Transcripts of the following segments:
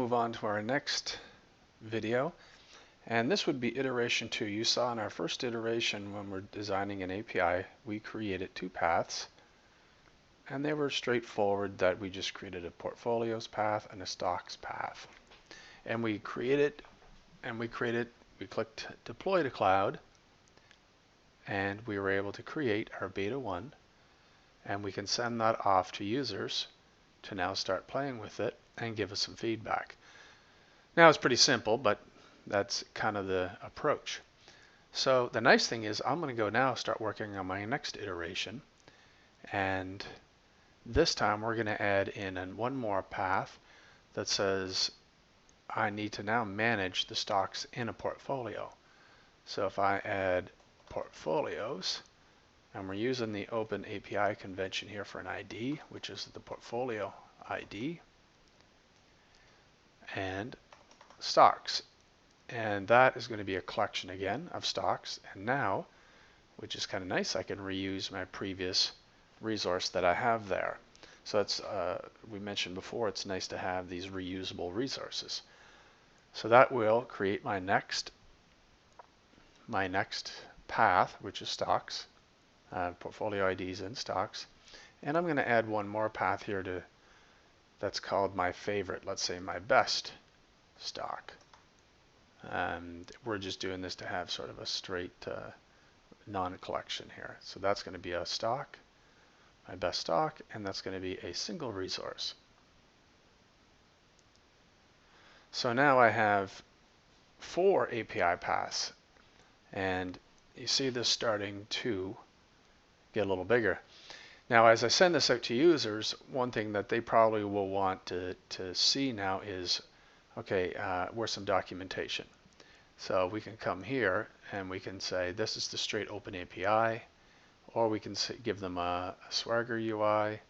move on to our next video, and this would be iteration 2. You saw in our first iteration when we're designing an API, we created two paths, and they were straightforward that we just created a portfolios path and a stocks path. And we clicked deploy to cloud, and we were able to create our beta 1, and we can send that off to users to now start playing with it and give us some feedback. Now it's pretty simple, but that's kind of the approach. So the nice thing is I'm going to go now start working on my next iteration, and this time we're going to add in one more path that says I need to now manage the stocks in a portfolio. So if I add portfolios, and we're using the Open API convention here for an ID, which is the portfolio ID, and stocks. And that is going to be a collection again of stocks. And now, which is kind of nice, I can reuse my previous resource that I have there. So it's, we mentioned before, it's nice to have these reusable resources. So that will create my next path, which is stocks, portfolio IDs and stocks. And I'm going to add one more path here that's called my favorite, let's say my best stock. And we're just doing this to have sort of a straight non-collection here. So that's going to be a stock, my best stock, and that's going to be a single resource. So now I have 4 API paths, and you see this starting to get a little bigger. Now as I send this out to users, one thing that they probably will want to see now is, okay, where's some documentation? So we can come here and we can say this is the straight Open API, or we can give them a Swagger UI.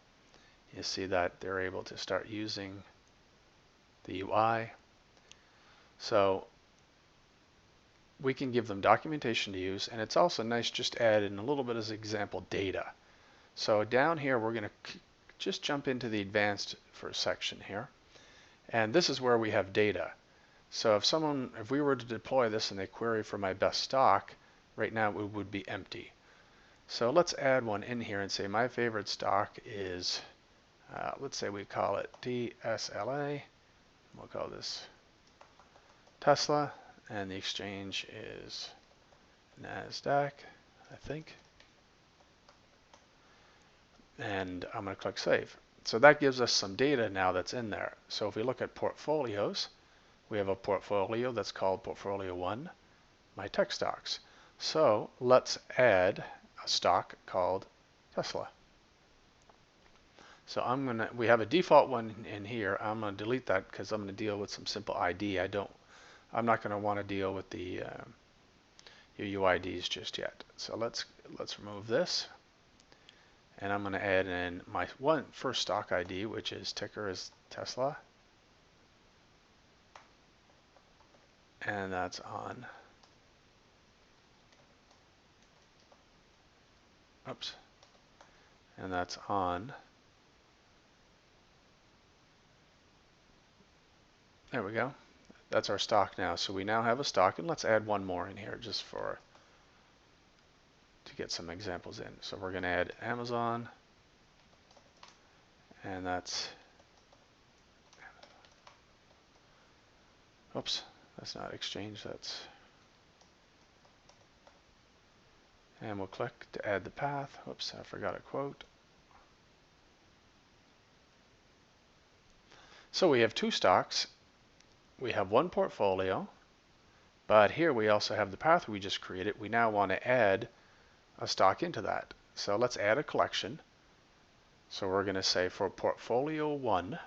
You see that they're able to start using the UI. So we can give them documentation to use, and it's also nice just to add in a little bit as example data. So down here we're going to just jump into the advanced for a section here, and this is where we have data. So if we were to deploy this and they query for my best stock, right now it would be empty. So let's add one in here and say my favorite stock is, let's say we call it TSLA. We'll call this Tesla, and the exchange is NASDAQ, I think. And I'm going to click Save. So that gives us some data now that's in there. So if we look at portfolios, we have a portfolio that's called Portfolio 1, my tech stocks. So let's add a stock called Tesla. So we have a default one in here. I'm going to delete that because I'm going to deal with some simple ID. I'm not going to want to deal with the UUIDs just yet. So let's remove this. And I'm going to add in my first stock ID, which is ticker is Tesla. And that's on. Oops. And that's on. There we go. That's our stock now. So we now have a stock, and let's add one more in here just to get some examples in. So we're going to add Amazon, and that's, oops, that's not exchange, and we'll click to add the path. Oops, I forgot a quote. So we have 2 stocks. We have 1 portfolio, but here we also have the path we just created. We now want to add a stock into that. So let's add a collection. So we're going to say for portfolio 1,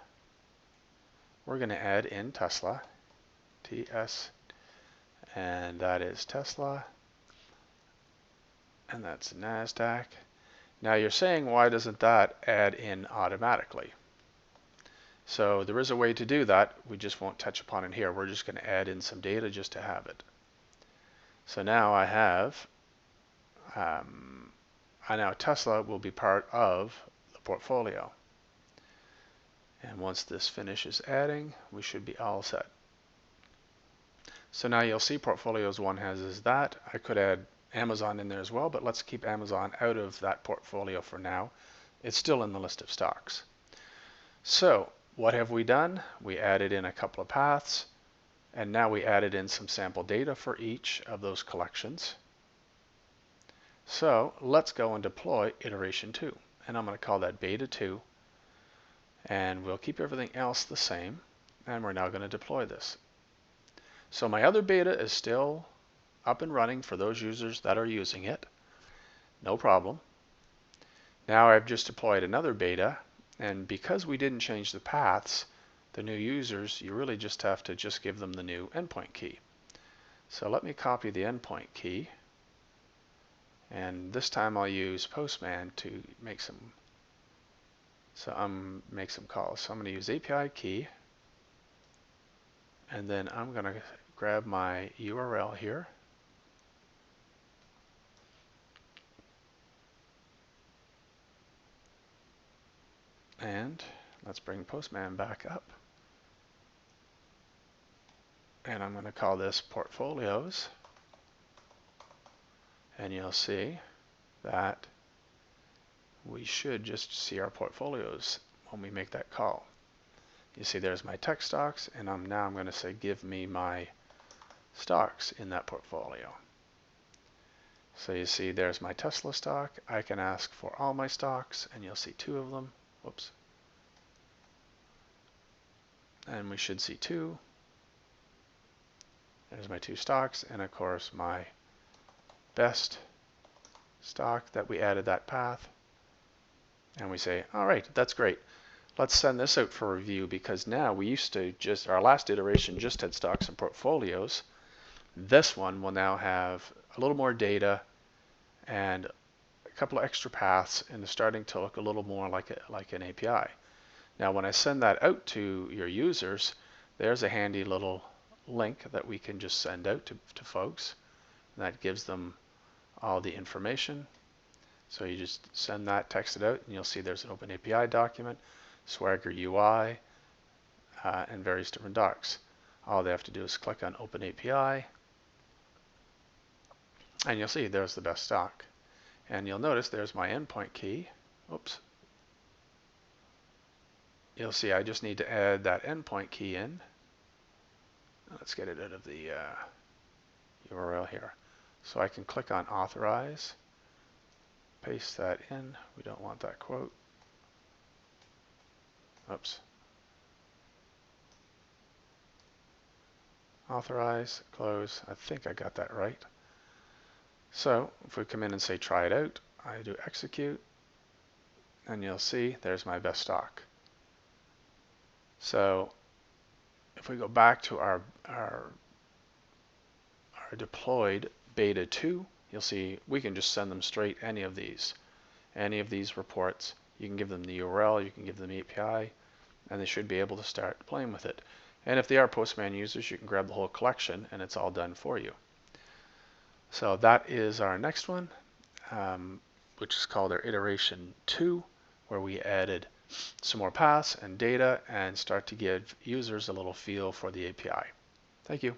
we're going to add in Tesla, TS, and that is Tesla, and that's NASDAQ. Now you're saying, why doesn't that add in automatically? So there is a way to do that. We just won't touch upon it here. We're just going to add in some data just to have it. So now I have, now Tesla will be part of the portfolio. And once this finishes adding, we should be all set. So now you'll see Portfolios 1 has that. I could add Amazon in there as well, but let's keep Amazon out of that portfolio for now. It's still in the list of stocks. So what have we done? We added in a couple of paths, and now we added in some sample data for each of those collections. So let's go and deploy iteration 2, and I'm going to call that beta 2, and we'll keep everything else the same, and we're now going to deploy this. So my other beta is still up and running for those users that are using it. No problem. Now I've just deployed another beta, and because we didn't change the paths, the new users, you really just have to just give them the new endpoint key. So let me copy the endpoint key, and this time I'll use Postman to make some calls. So I'm going to use API key, and then I'm going to grab my URL here. And let's bring Postman back up. And I'm going to call this Portfolios. And you'll see that we should just see our portfolios when we make that call. You see there's my tech stocks, and now I'm going to say give me my stocks in that portfolio. So you see there's my Tesla stock. I can ask for all my stocks, and you'll see 2 of them. Whoops. And we should see 2. There's my 2 stocks, and of course my best stock that we added that path. And we say, all right, that's great. Let's send this out for review, because now we used to our last iteration just had stocks and portfolios. This one will now have a little more data and a couple of extra paths, and it's starting to look a little more like an API. Now when I send that out to your users, there's a handy little link that we can just send out to folks. That gives them all the information. So you just send that, text it out, and you'll see there's an OpenAPI document, Swagger UI, and various different docs. All they have to do is click on OpenAPI, and you'll see there's the best stock. And you'll notice there's my endpoint key. Oops. You'll see I just need to add that endpoint key in. Let's get it out of the URL here. So I can click on authorize, paste that in. We don't want that quote. Oops. Authorize, close. I think I got that right. So if we come in and say try it out, I do execute, and you'll see there's my best stock. So if we go back to our deployed beta 2, you'll see we can just send them straight any of these reports. You can give them the URL, you can give them the API, and they should be able to start playing with it. And if they are Postman users, you can grab the whole collection and it's all done for you. So that is our next one, which is called our iteration 2, where we added some more paths and data and start to give users a little feel for the API. Thank you.